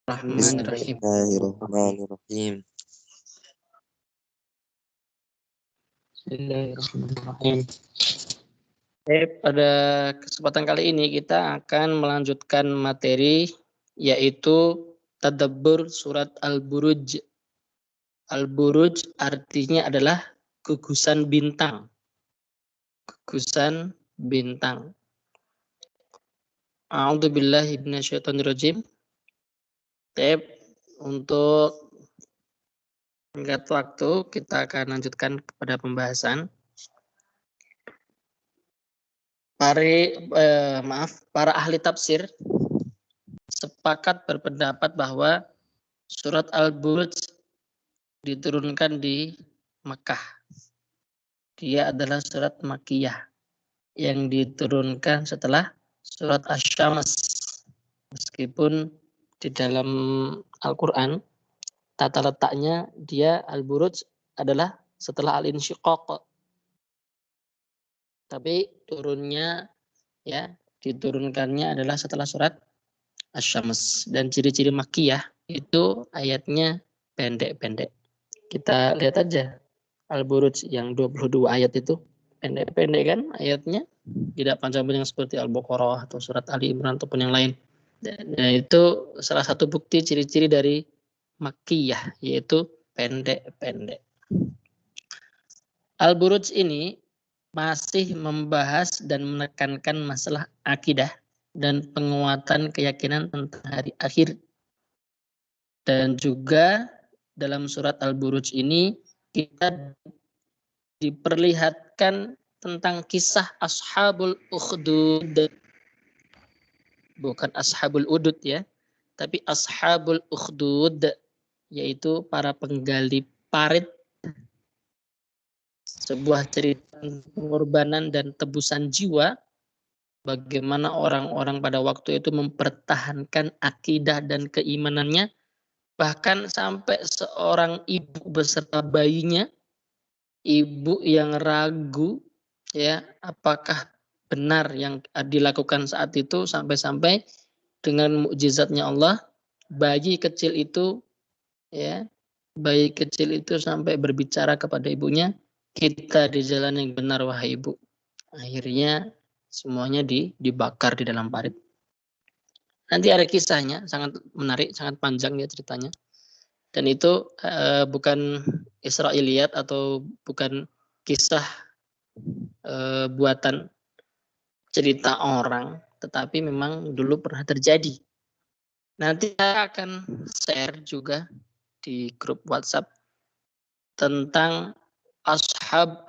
Bismillahirrahmanirrahim. Bismillahirrahmanirrahim. Bismillahirrahmanirrahim. Pada kesempatan kali ini kita akan melanjutkan materi yaitu tadabbur surat Al-Buruj. Al-Buruj artinya adalah gugusan bintang. Gugusan bintang. A'udzubillahi minasyaitonirrajim. Untuk singkat waktu kita akan lanjutkan kepada pembahasan. Para ahli tafsir sepakat berpendapat bahwa surat Al-Buruj diturunkan di Mekah. Dia adalah surat Makkiyah yang diturunkan setelah surat Asy-Syams. Meskipun di dalam Al-Quran tata letaknya dia Al-Buruj adalah setelah Al-Insyiqaq. Tapi diturunkannya adalah setelah surat Asy-Syams. Dan ciri-ciri Makkiyah itu ayatnya pendek-pendek. Kita lihat aja Al-Buruj yang 22 ayat itu pendek-pendek kan ayatnya, tidak panjang-panjang seperti Al-Baqarah atau surat Ali Imran ataupun yang lain. Nah, itu salah satu bukti ciri-ciri dari Makkiyah, yaitu pendek-pendek. Al-Buruj ini masih membahas dan menekankan masalah akidah dan penguatan keyakinan tentang hari akhir. Dan juga dalam surat Al-Buruj ini kita diperlihatkan tentang kisah Ashabul Ukhdud. Bukan Ashabul Udud ya, tapi Ashabul Ukhdud, yaitu para penggali parit. Sebuah cerita pengorbanan dan tebusan jiwa, bagaimana orang-orang pada waktu itu mempertahankan akidah dan keimanannya, bahkan sampai seorang ibu beserta bayinya, ibu yang ragu ya apakah benar yang dilakukan saat itu, sampai-sampai dengan mukjizatnya Allah bayi kecil itu sampai berbicara kepada ibunya, kita di jalan yang benar wahai ibu. Akhirnya semuanya dibakar di dalam parit. Nanti ada kisahnya, sangat menarik, sangat panjang ya ceritanya. Dan itu bukan Israiliyat atau bukan kisah buatan cerita orang, tetapi memang dulu pernah terjadi. Nanti saya akan share juga di grup WhatsApp tentang ashab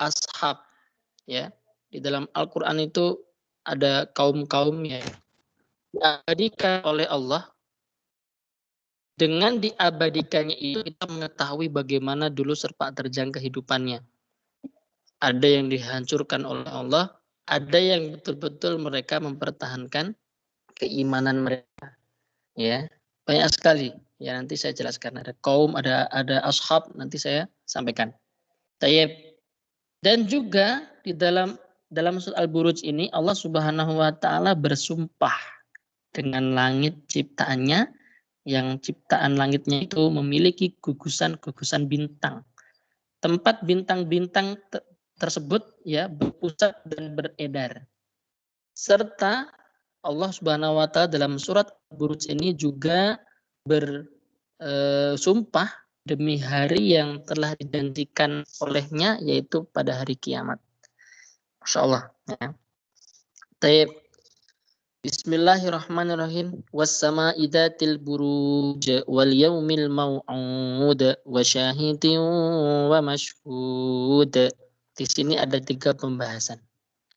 ya. Di dalam Al-Qur'an itu ada kaum-kaum yang diabadikan oleh Allah. Dengan diabadikannya itu kita mengetahui bagaimana dulu sepak terjang kehidupannya. Ada yang dihancurkan oleh Allah, ada yang betul-betul mereka mempertahankan keimanan mereka. Ya, banyak sekali. Ya, nanti saya jelaskan, ada kaum, ada ashab, nanti saya sampaikan. Dan juga di dalam surat Al-Buruj ini Allah Subhanahu wa taala bersumpah dengan langit ciptaannya, yang ciptaan langitnya itu memiliki gugusan-gugusan bintang. Tempat bintang-bintang tersebut ya berpusat dan beredar. Serta Allah Subhanahu wa taala dalam surat Al-Buruj ini juga bersumpah demi hari yang telah dijanjikan olehnya, yaitu pada hari kiamat. Masya Allah. Ya. Taib. Bismillahirrahmanirrahim. Was-sama'i dzatil buruj wal yaumil mau'ud wa syahidin wa mashhud. Di sini ada 3 pembahasan.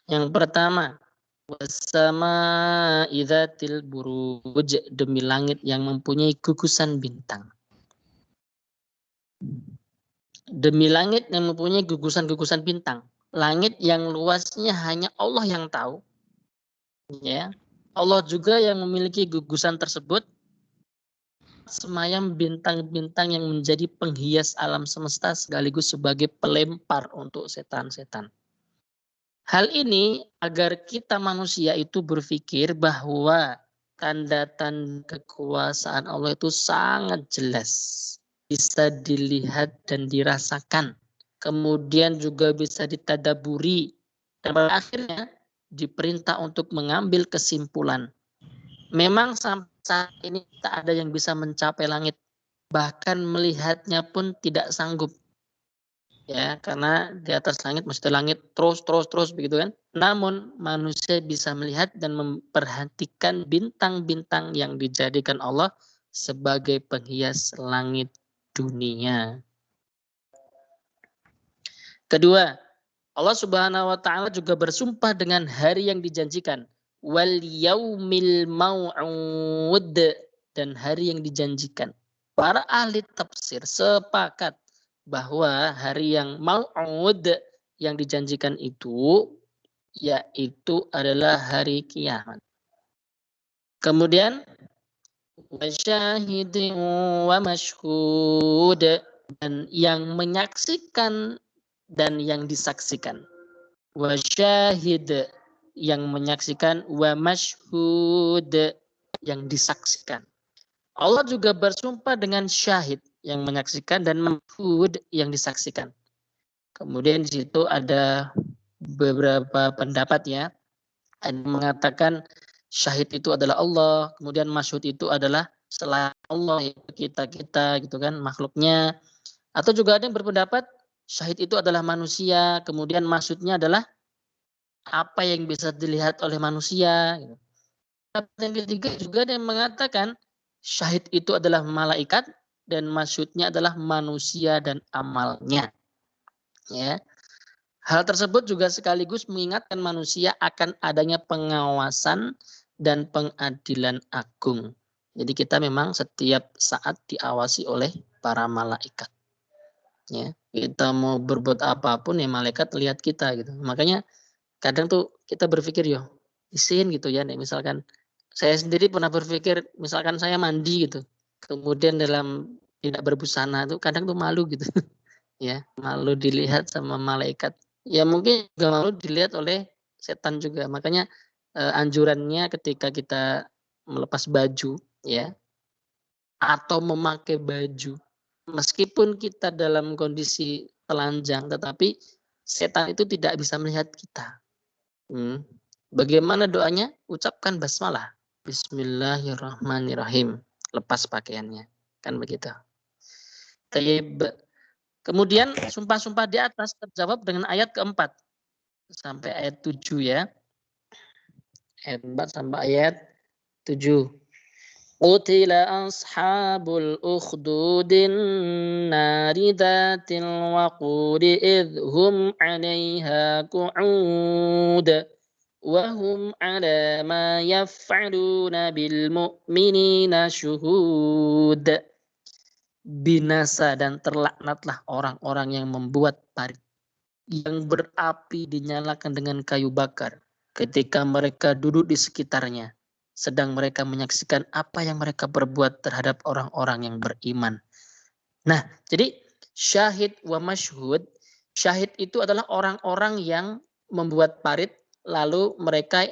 Yang pertama, was-sama'i dzatil buruj, demi langit yang mempunyai gugusan bintang. Demi langit yang mempunyai gugusan-gugusan bintang. Langit yang luasnya hanya Allah yang tahu. Ya. Allah juga yang memiliki gugusan tersebut. Semayam bintang-bintang yang menjadi penghias alam semesta sekaligus sebagai pelempar untuk setan-setan. Hal ini agar kita manusia itu berpikir bahwa tanda-tanda kekuasaan Allah itu sangat jelas. Bisa dilihat dan dirasakan. Kemudian juga bisa ditadaburi. Dan pada akhirnya diperintah untuk mengambil kesimpulan. Memang sampai saat ini tak ada yang bisa mencapai langit. Bahkan melihatnya pun tidak sanggup. Ya, karena di atas langit mesti langit terus begitu kan. Namun manusia bisa melihat dan memperhatikan bintang-bintang yang dijadikan Allah sebagai penghias langit dunia. Kedua, Allah Subhanahu wa taala juga bersumpah dengan hari yang dijanjikan, wal yaumil mau'ud, dan hari yang dijanjikan. Para ahli tafsir sepakat bahwa hari yang mau'ud yang dijanjikan itu yaitu adalah hari kiamat. Kemudian wasyahidin wa masyhud, dan yang menyaksikan dan yang disaksikan. Wasyahid, yang menyaksikan, wa masyhud, yang disaksikan. Allah juga bersumpah dengan syahid, yang menyaksikan, dan masyhud, yang disaksikan. Kemudian di situ ada beberapa pendapat ya. Ada yang mengatakan syahid itu adalah Allah, kemudian masyhud itu adalah selain Allah, kita gitu kan, makhluknya. Atau juga ada yang berpendapat syahid itu adalah manusia, kemudian maksudnya adalah apa yang bisa dilihat oleh manusia. Yang ketiga juga ada yang mengatakan syahid itu adalah malaikat dan maksudnya adalah manusia dan amalnya. Ya. Hal tersebut juga sekaligus mengingatkan manusia akan adanya pengawasan dan pengadilan agung. Jadi kita memang setiap saat diawasi oleh para malaikat. Ya, kita mau berbuat apapun ya malaikat lihat kita gitu. Makanya kadang tuh kita berpikir yo isin gitu ya, nih misalkan saya sendiri pernah berpikir misalkan saya mandi gitu, kemudian dalam tidak berbusana tuh kadang tuh malu gitu. Ya, malu dilihat sama malaikat. Ya mungkin juga malu dilihat oleh setan juga. Makanya anjurannya ketika kita melepas baju ya atau memakai baju, meskipun kita dalam kondisi telanjang, tetapi setan itu tidak bisa melihat kita. Bagaimana doanya? Ucapkan basmalah. Bismillahirrahmanirrahim. Lepas pakaiannya. Kan begitu. Kemudian sumpah-sumpah di atas terjawab dengan ayat keempat. Sampai ayat 7 ya. Ayat 4 sampai ayat 7. Qutila ashabul ukhdudin nari dhatil waqudi idhum 'alaiha qu'ud wa hum 'ala ma yaf'aluna bil mu'minina syuhud. Binasa dan terlaknatlah orang-orang yang membuat parit yang berapi dinyalakan dengan kayu bakar ketika mereka duduk di sekitarnya, sedang mereka menyaksikan apa yang mereka perbuat terhadap orang-orang yang beriman. Nah, jadi syahid wa masyhud, syahid itu adalah orang-orang yang membuat parit, lalu mereka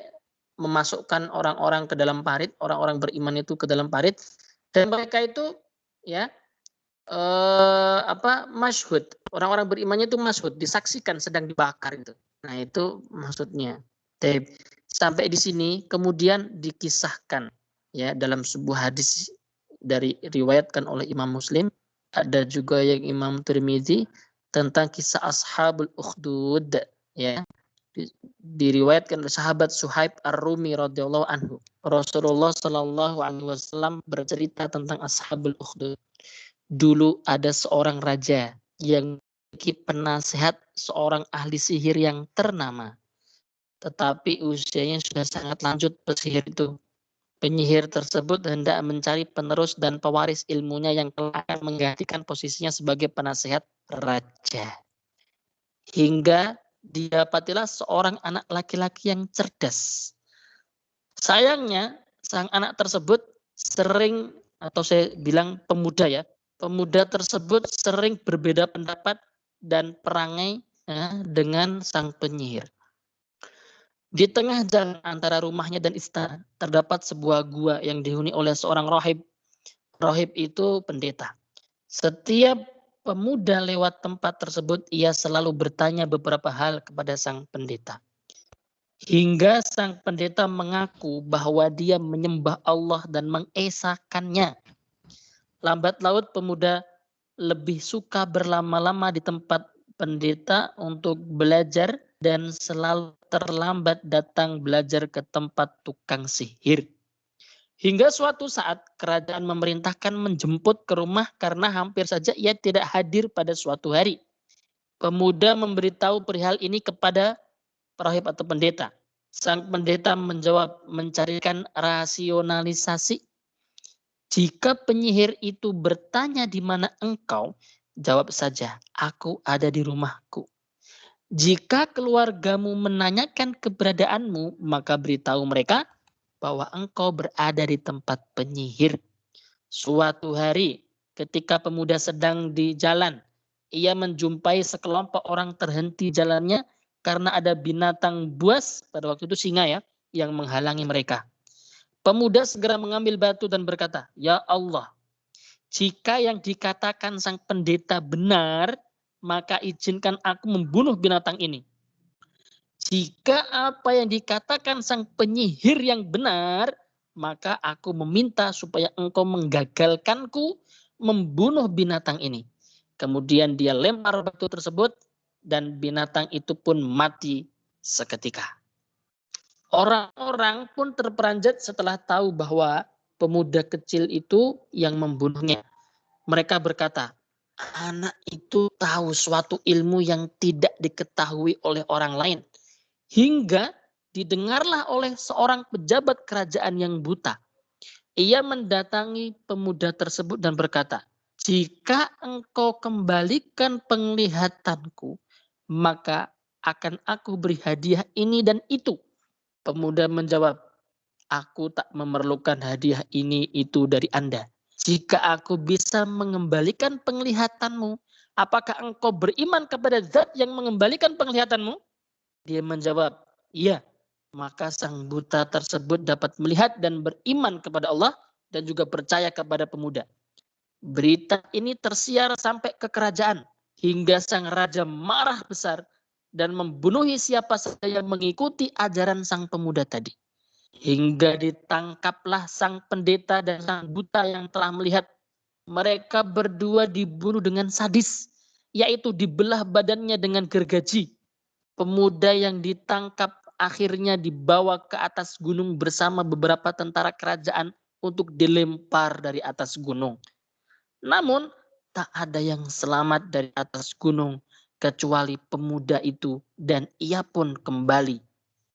memasukkan orang-orang ke dalam parit, orang-orang beriman itu ke dalam parit, dan mereka itu ya masyhud, orang-orang berimannya itu masyhud, disaksikan sedang dibakar itu. Nah, itu maksudnya. Sampai di sini kemudian dikisahkan ya dalam sebuah hadis dari riwayatkan oleh Imam Muslim, ada juga yang Imam Tirmizi tentang kisah Ashabul Ukhdud ya. Diriwayatkan oleh sahabat Suhaib Ar-Rumi radhiyallahu anhu. Rasulullah sallallahu alaihi wasallam bercerita tentang Ashabul Ukhdud. Dulu ada seorang raja yang memiliki penasehat seorang ahli sihir yang ternama. Tetapi usianya sudah sangat lanjut pesihir itu. Penyihir tersebut hendak mencari penerus dan pewaris ilmunya yang kelak akan menggantikan posisinya sebagai penasehat raja. Hingga didapatilah seorang anak laki-laki yang cerdas. Sayangnya sang anak tersebut sering, atau saya bilang pemuda ya, pemuda tersebut sering berbeda pendapat dan perangai dengan sang penyihir. Di tengah jalan antara rumahnya dan istana, terdapat sebuah gua yang dihuni oleh seorang rohib. Rohib itu pendeta. Setiap pemuda lewat tempat tersebut, ia selalu bertanya beberapa hal kepada sang pendeta. Hingga sang pendeta mengaku bahwa dia menyembah Allah dan mengesahkannya. Lambat laut pemuda lebih suka berlama-lama di tempat pendeta untuk belajar dan selalu terlambat datang belajar ke tempat tukang sihir. Hingga suatu saat kerajaan memerintahkan menjemput ke rumah karena hampir saja ia tidak hadir pada suatu hari. Pemuda memberitahu perihal ini kepada rahib atau pendeta. Sang pendeta menjawab mencarikan rasionalisasi. Jika penyihir itu bertanya di mana engkau, jawab saja, aku ada di rumahku. Jika keluargamu menanyakan keberadaanmu, maka beritahu mereka bahwa engkau berada di tempat penyihir. Suatu hari, ketika pemuda sedang di jalan, ia menjumpai sekelompok orang terhenti jalannya karena ada binatang buas, pada waktu itu singa ya, yang menghalangi mereka. Pemuda segera mengambil batu dan berkata, "Ya Allah, jika yang dikatakan sang pendeta benar, maka izinkan aku membunuh binatang ini. Jika apa yang dikatakan sang penyihir yang benar, maka aku meminta supaya engkau menggagalkanku membunuh binatang ini." Kemudian dia lempar batu tersebut dan binatang itu pun mati seketika. Orang-orang pun terperanjat setelah tahu bahwa pemuda kecil itu yang membunuhnya. Mereka berkata, anak itu tahu suatu ilmu yang tidak diketahui oleh orang lain. Hingga didengarlah oleh seorang pejabat kerajaan yang buta. Ia mendatangi pemuda tersebut dan berkata, jika engkau kembalikan penglihatanku, maka akan aku beri hadiah ini dan itu. Pemuda menjawab, aku tak memerlukan hadiah ini itu dari Anda. Jika aku bisa mengembalikan penglihatanmu, apakah engkau beriman kepada zat yang mengembalikan penglihatanmu? Dia menjawab, iya. Maka sang buta tersebut dapat melihat dan beriman kepada Allah dan juga percaya kepada pemuda. Berita ini tersiar sampai ke kerajaan hingga sang raja marah besar dan membunuhi siapa saja yang mengikuti ajaran sang pemuda tadi. Hingga ditangkaplah sang pendeta dan sang buta yang telah melihat. Mereka berdua dibunuh dengan sadis, yaitu dibelah badannya dengan gergaji. Pemuda yang ditangkap akhirnya dibawa ke atas gunung bersama beberapa tentara kerajaan untuk dilempar dari atas gunung. Namun tak ada yang selamat dari atas gunung kecuali pemuda itu dan ia pun kembali.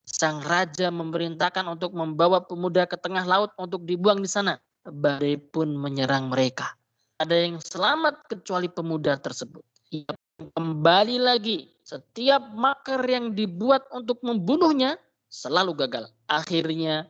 Sang raja memerintahkan untuk membawa pemuda ke tengah laut untuk dibuang di sana. Badai pun menyerang mereka. Ada yang selamat kecuali pemuda tersebut. Ia kembali lagi. Setiap makar yang dibuat untuk membunuhnya selalu gagal. Akhirnya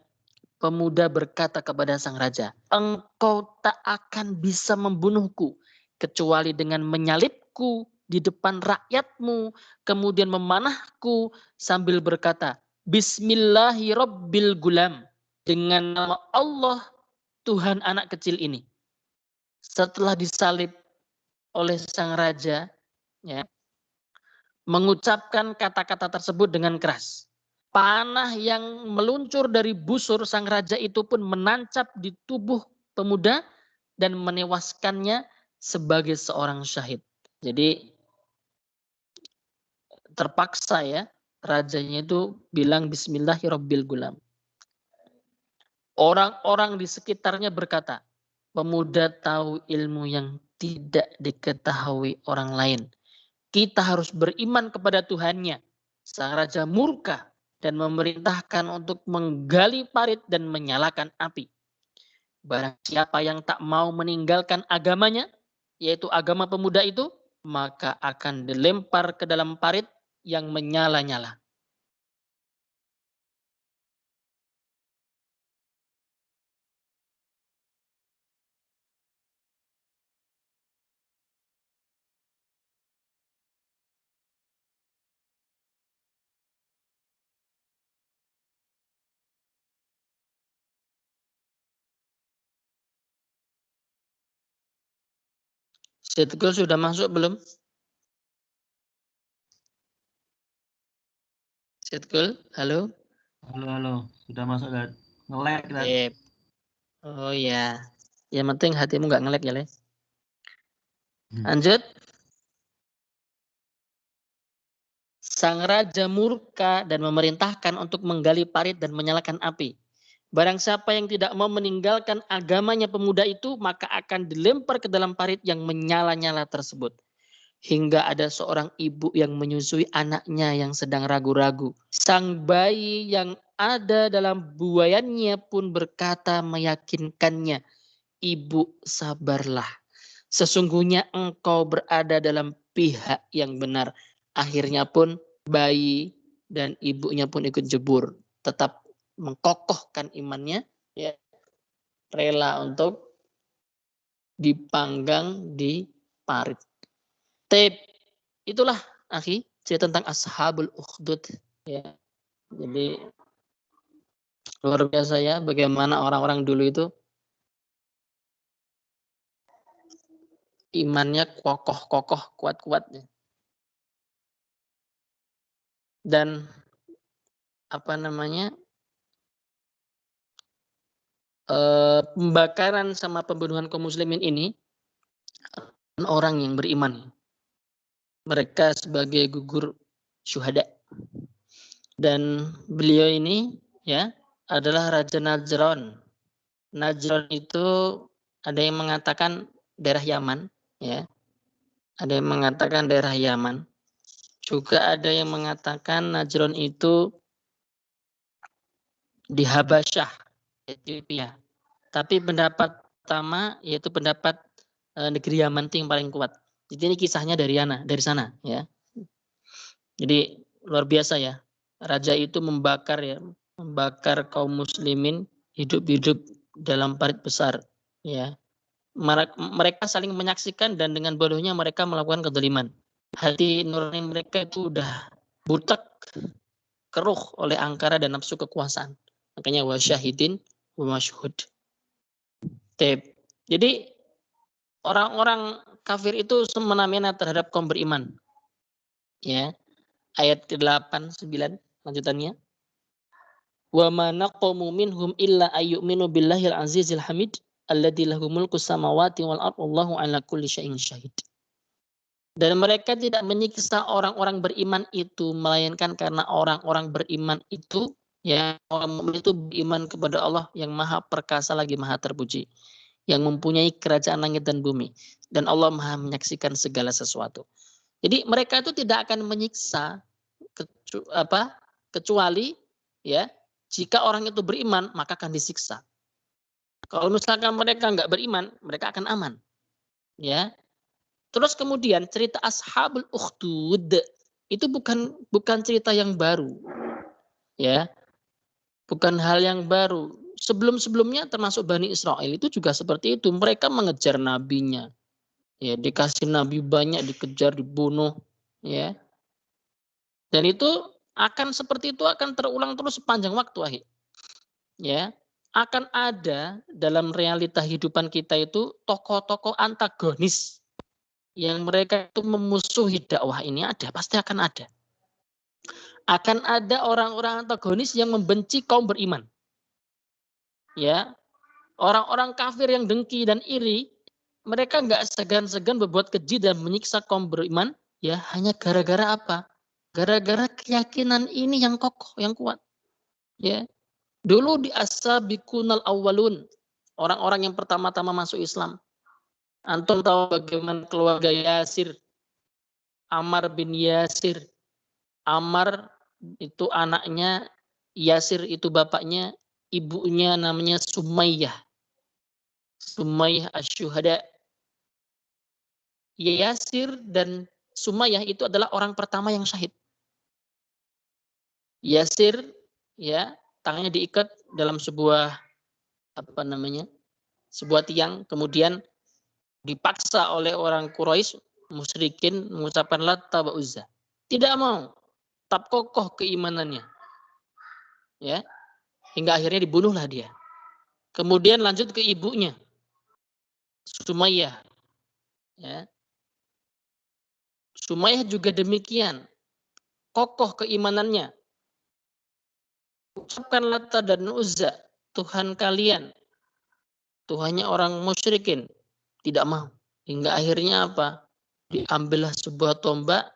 pemuda berkata kepada sang raja, engkau tak akan bisa membunuhku kecuali dengan menyalibku di depan rakyatmu, kemudian memanahku sambil berkata, Bismillahirrabbilgulam, dengan nama Allah Tuhan anak kecil ini. Setelah disalib oleh sang raja, ya, mengucapkan kata-kata tersebut dengan keras. Panah yang meluncur dari busur sang raja itu pun menancap di tubuh pemuda dan menewaskannya sebagai seorang syahid. Jadi terpaksa ya rajanya itu bilang Bismillahirrabbilgulam. Orang-orang di sekitarnya berkata, pemuda tahu ilmu yang tidak diketahui orang lain. Kita harus beriman kepada Tuhannya. Sang raja murka dan memerintahkan untuk menggali parit dan menyalakan api. Barang siapa yang tak mau meninggalkan agamanya, yaitu agama pemuda itu, maka akan dilempar ke dalam parit yang menyala-nyala. Syedgul sudah masuk belum? Syedgul, halo? Halo. Sudah masuk, Dad. Nge-lag, Dad. Oh ya. Yang penting hatimu nggak nge-lag ya, Le. Lanjut. Sang raja murka dan memerintahkan untuk menggali parit dan menyalakan api. Barang siapa yang tidak mau meninggalkan agamanya pemuda itu, maka akan dilempar ke dalam parit yang menyala-nyala tersebut. Hingga ada seorang ibu yang menyusui anaknya yang sedang ragu-ragu. Sang bayi yang ada dalam buayannya pun berkata meyakinkannya, "Ibu, sabarlah. Sesungguhnya engkau berada dalam pihak yang benar." Akhirnya pun bayi dan ibunya pun ikut jebur. Tetap mengkokohkan imannya, ya, rela untuk dipanggang di parit. Itulah akhi cerita tentang ashabul ukhdud, ya. Jadi luar biasa ya bagaimana orang-orang dulu itu imannya kokoh-kokoh, kuat-kuat. Dan apa namanya, pembakaran sama pembunuhan kaum muslimin ini orang yang beriman. Mereka sebagai gugur syuhada. Dan beliau ini ya adalah Raja Najran. Najran itu ada yang mengatakan daerah Yaman, ya. Ada yang mengatakan daerah Yaman. Juga ada yang mengatakan Najran itu di Habasyah, Ethiopia. Tapi pendapat pertama yaitu pendapat negeri Yaman yang paling kuat. Jadi ini kisahnya dari sana, ya. Jadi luar biasa ya. Raja itu membakar kaum muslimin hidup-hidup dalam parit besar, ya. Mereka saling menyaksikan dan dengan bodohnya mereka melakukan kezaliman. Hati nurani mereka itu udah butek, keruh oleh angkara dan nafsu kekuasaan. Makanya wasyahidin wa masyhud. Jadi orang-orang kafir itu semena-mena terhadap kaum beriman. Ya. Ayat ke-8, 9 lanjutannya. Wa ma naqamu minhum illa ayyuminu billahil azizil hamid alladzi lahu mulku samawati wal ardh wallahu ala kulli syai'in syahid. Dan mereka tidak menyiksa orang-orang beriman itu melainkan karena orang-orang beriman itu, ya, orang mukmin itu beriman kepada Allah yang Maha Perkasa lagi Maha Terpuji, yang mempunyai kerajaan langit dan bumi, dan Allah Maha menyaksikan segala sesuatu. Jadi mereka itu tidak akan menyiksa kecuali ya jika orang itu beriman maka akan disiksa. Kalau misalkan mereka nggak beriman, mereka akan aman. Ya. Terus kemudian cerita Ashabul Ukhdud itu bukan cerita yang baru. Ya. Bukan hal yang baru. Sebelum-sebelumnya termasuk Bani Israel itu juga seperti itu. Mereka mengejar nabinya. Ya, dikasih nabi banyak, dikejar, dibunuh, ya. Dan itu akan seperti itu akan terulang terus sepanjang waktu, akhi. Ya. Akan ada dalam realita kehidupan kita itu tokoh-tokoh antagonis yang mereka itu memusuhi dakwah ini pasti akan ada. Akan ada orang-orang antagonis yang membenci kaum beriman. Ya. Orang-orang kafir yang dengki dan iri, mereka nggak segan-segan berbuat keji dan menyiksa kaum beriman, ya hanya gara-gara apa? Gara-gara keyakinan ini yang kokoh, yang kuat. Ya. Dulu di as-sabiqunal awwalun, orang-orang yang pertama-tama masuk Islam. Antum tahu bagaimana keluarga Yasir, Ammar bin Yasir. Ammar itu anaknya, Yasir itu bapaknya, ibunya namanya Sumayyah. Sumayyah asy-syuhada. Yasir dan Sumayyah itu adalah orang pertama yang syahid. Yasir, ya, tangannya diikat dalam sebuah sebuah tiang, kemudian dipaksa oleh orang Quraisy musyrikin mengucapkan Lat wa Uzza. Tidak mau, tetap kokoh keimanannya. Ya. Hingga akhirnya dibunuhlah dia. Kemudian lanjut ke ibunya, Sumayyah. Ya. Sumayyah juga demikian. Kokoh keimanannya. Ucapkan Lata dan Uzza, Tuhan kalian. Tuhannya orang musyrikin. Tidak mau. Hingga akhirnya apa? Diambillah sebuah tombak.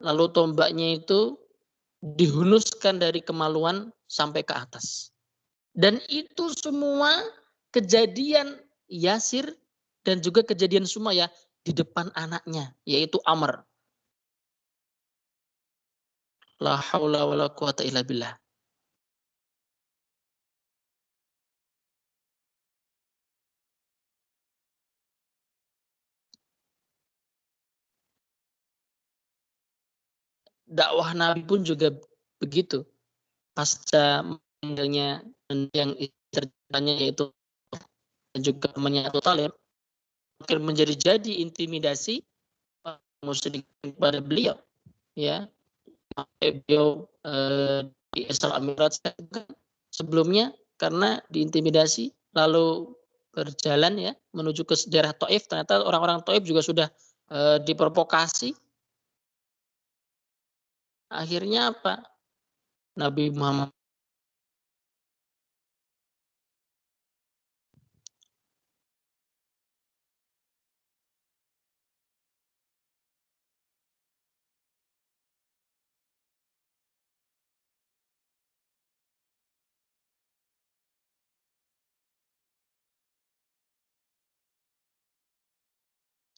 Lalu tombaknya itu dihunuskan dari kemaluan sampai ke atas. Dan itu semua kejadian Yasir dan juga kejadian Sumayyah di depan anaknya, yaitu Amr. La haula wa la quwata illa billah. Dakwah Nabi pun juga begitu. Pasca meninggalnya yang terjadinya yaitu dan juga temannya Abu Thalib, akhir menjadi intimidasi musyrik kepada beliau, ya. Beliau di Isra Mi'raj sebelumnya karena diintimidasi lalu berjalan ya menuju ke daerah Taif, ternyata orang-orang Taif juga sudah diprovokasi. Akhirnya apa? Nabi Muhammad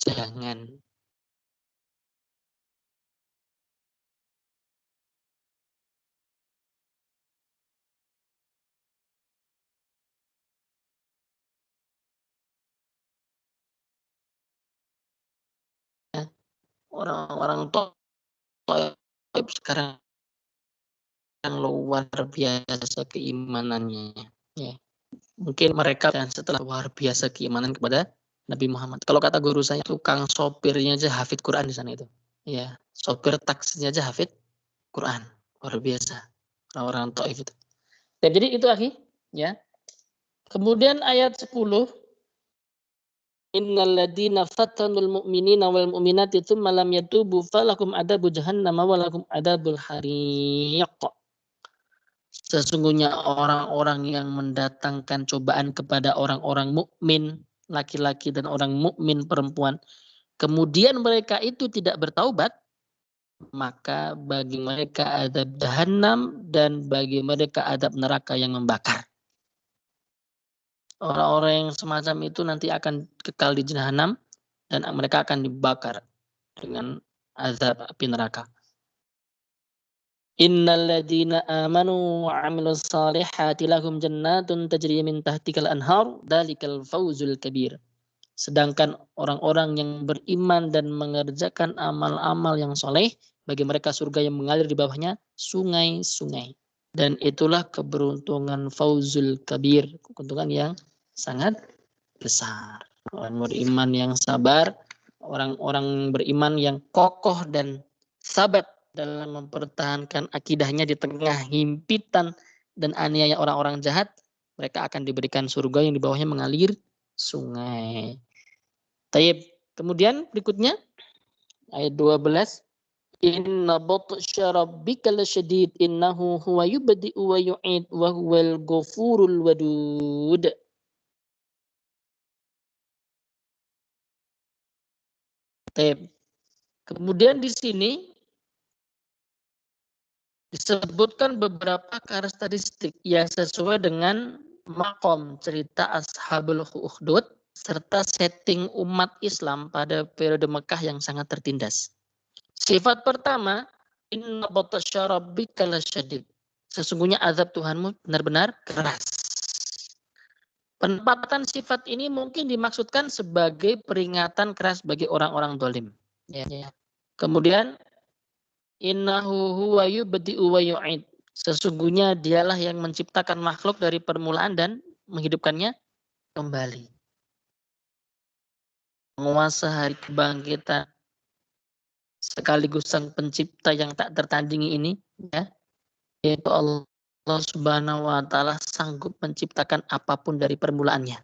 jangan. Orang-orang Taif sekarang yang luar biasa keimanannya. Ya. Mungkin mereka dan setelah luar biasa keimanan kepada Nabi Muhammad. Kalau kata guru saya, tukang sopirnya aja hafid Quran di sana itu. Ya, sopir taksinya aja hafid Quran. Luar biasa. Orang-orang Taif itu. Ya, jadi itu akhi, ya. Kemudian ayat 10, innal ladzina fatanul mu'minina wal mu'minati tsumma lam yatubu falakum adabu jahannam wa lakum adabul hariq. Sesungguhnya orang-orang yang mendatangkan cobaan kepada orang-orang mukmin laki-laki dan orang mukmin perempuan, kemudian mereka itu tidak bertaubat, maka bagi mereka adab jahannam dan bagi mereka adab neraka yang membakar. Orang-orang yang semacam itu nanti akan kekal di jahannam dan mereka akan dibakar dengan azab api neraka. Innal ladzina amanu wa 'amilus shalihati lahum jannatun tajri min tahtikal anhar dzalikal fawzul kabir. Sedangkan orang-orang yang beriman dan mengerjakan amal-amal yang soleh, bagi mereka surga yang mengalir di bawahnya sungai-sungai. Dan itulah keberuntungan fauzul kabir, keuntungan yang sangat besar. Orang beriman yang sabar, orang-orang beriman yang kokoh dan sabat dalam mempertahankan akidahnya di tengah himpitan dan aniaya orang-orang jahat, mereka akan diberikan surga yang di bawahnya mengalir sungai. Taib. Kemudian berikutnya ayat 12. Inna batsya rabbika lasyadid innahu huwa yubdi'u wa yu'id wa huwal ghafurul wadud. Taib. Kemudian di sini disebutkan beberapa karakteristik yang sesuai dengan makom cerita Ashabul Ukhdud serta setting umat Islam pada periode Mekah yang sangat tertindas. Sifat pertama, inna batsya rabbika lasyadid. Sesungguhnya azab Tuhanmu benar-benar keras. Penempatan sifat ini mungkin dimaksudkan sebagai peringatan keras bagi orang-orang zalim. Ya. Kemudian innahu huwa yubdi'u wa yu'id. Sesungguhnya dialah yang menciptakan makhluk dari permulaan dan menghidupkannya kembali. Penguasa hari kebangkitan sekaligus sang pencipta yang tak tertandingi ini, ya, yaitu Allah Subhanahu wa taala sanggup menciptakan apapun dari permulaannya.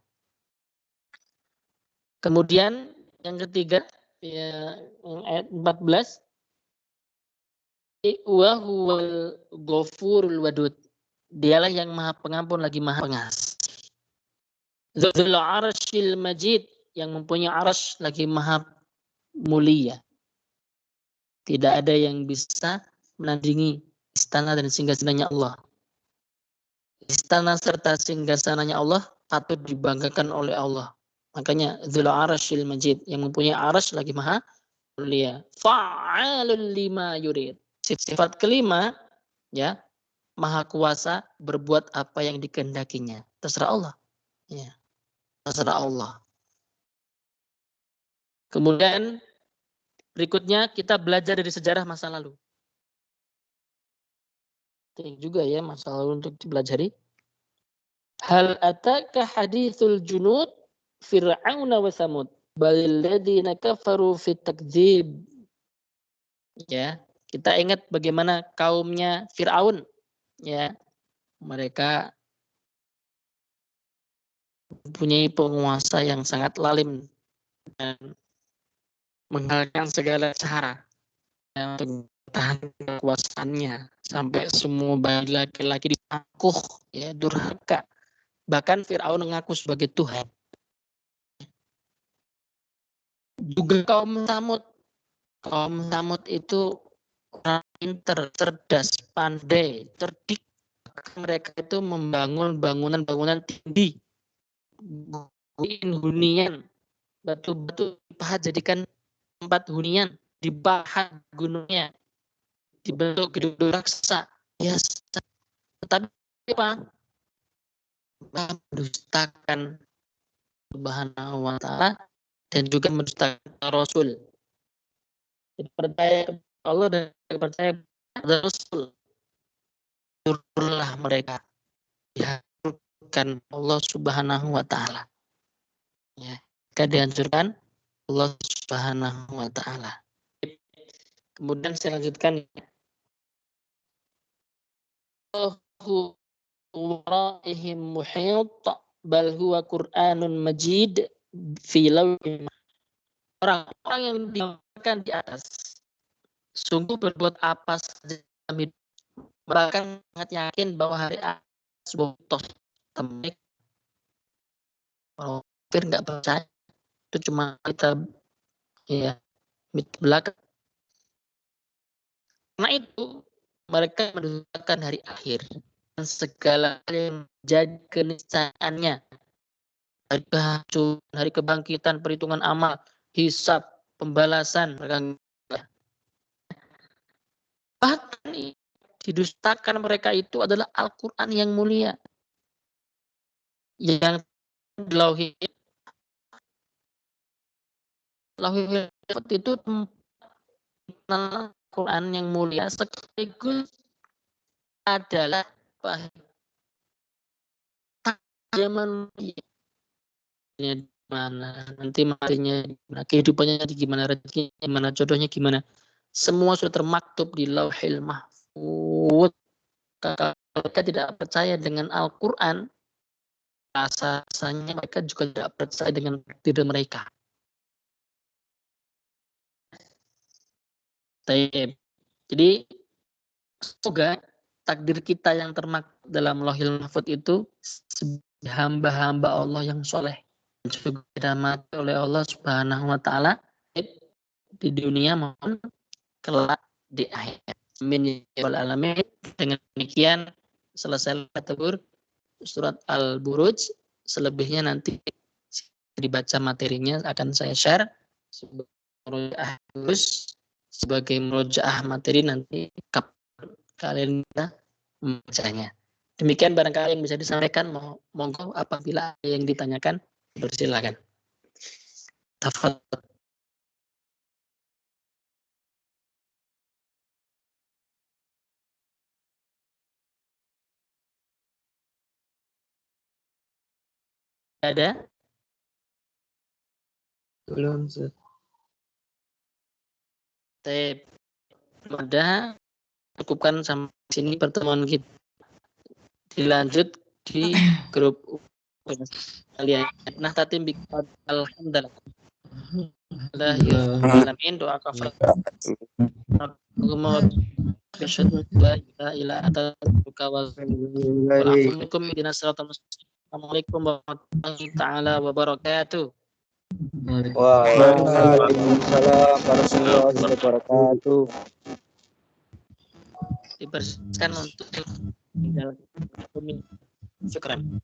Kemudian yang ketiga, ya ayat 14. Wa huwal ghafurul wadud. Dialah yang Maha Pengampun lagi Maha Pengasih. Dzul arsyil majid, yang mempunyai arsy lagi Maha Mulia. Tidak ada yang bisa menandingi istana dan singgasananya Allah. Istana serta singgasananya Allah patut dibanggakan oleh Allah. Makanya Dzul arsyil majid, yang mempunyai arsy lagi Maha Mulia. Fa'alul lima yurid. Sifat kelima, ya, Maha Kuasa berbuat apa yang dikehendakinya. Terserah Allah. Ya, terserah Allah. Kemudian berikutnya kita belajar dari sejarah masa lalu. Penting juga ya masa lalu untuk dipelajari. Hal ataka hadithul junud fir'auna wa samud balil ladzina kafaru fit takdzib. Ya, kita ingat bagaimana kaumnya Firaun, ya. Mereka mempunyai penguasa yang sangat lalim dan menghalalkan segala cara untuk tahan kekuasaannya sampai semua bayi laki-laki ditangkuh, ya, durhaka. Bahkan Firaun mengaku sebagai Tuhan. Juga kaum Samud. Kaum Samud itu orang pinter, cerdas, pandai, cerdik. Mereka itu membangun bangunan-bangunan tinggi, hunian, batu-batu dipahat jadikan tempat hunian, dipahat gunungnya, dibentuk gedung raksasa. Ya, tetapi apa? Mendustakan Subhanahu wa ta'ala dan juga mendustakan Rasul. Percaya kepada Allah dan percaya kepada Rasul. Turunlah mereka, dihancurkan Allah Subhanahu wa ta'ala. Ya, dihancurkan Allah Subhanahu wa ta'ala. Kemudian saya lanjutkan. Allahu waraihim muhit bal huwa Qur'anun Majid fi lawhin. Orang-orang yang dimakan di atas sungguh berbuat apa saja, bahkan sangat yakin bahwa hari akhir sebuah tos temik. Kalau kafir nggak percaya, itu cuma kita ya belakang. Karena itu mereka mendustakan hari akhir dan segala hal yang menjadi keniscayaannya, hari kehancuran, hari kebangkitan, perhitungan amal, hisab, pembalasan. Bahkan didustakan mereka itu adalah Al-Quran yang mulia, yang lauhi itu Al-Quran yang mulia sekaligus adalah zaman gimana, nanti matinya gimana, kehidupannya gimana, rezekinya gimana, jodohnya gimana, semua sudah termaktub di Lauhil Mahfuz. Kalau mereka tidak percaya dengan Al-Quran, rasanya mereka juga tidak percaya dengan takdir mereka. Jadi semoga takdir kita yang termaktub dalam Lauhil Mahfuz itu sebagai hamba-hamba Allah yang soleh, juga dirahmati oleh Allah Subhanahu wa ta'ala di dunia maupun kelak di akhirat. Amin ya rabbal alamin. Dengan demikian selesai tafsir surat Al-Buruj. Selebihnya nanti dibaca materinya akan saya share sebagai murojaah materi nanti kalian bisa membacanya. Demikian barangkali yang bisa disampaikan, monggo apabila ada yang ditanyakan bersilakan. Tafadhol. Ada? Belum. Mudah cukupkan sampai sini pertemuan kita. Dilanjut di grup kalian. Nah, tatim alhamdulillah. Alamin doa kafaratul asyhadu la ilaha illa anta astaghfiruka wa atubu ilaik. Assalamualaikum warahmatullahi taala wabarakatuh. Waalaikumsalam warahmatullahi wabarakatuh. Dipersilakan untuk tinggal. Syukran.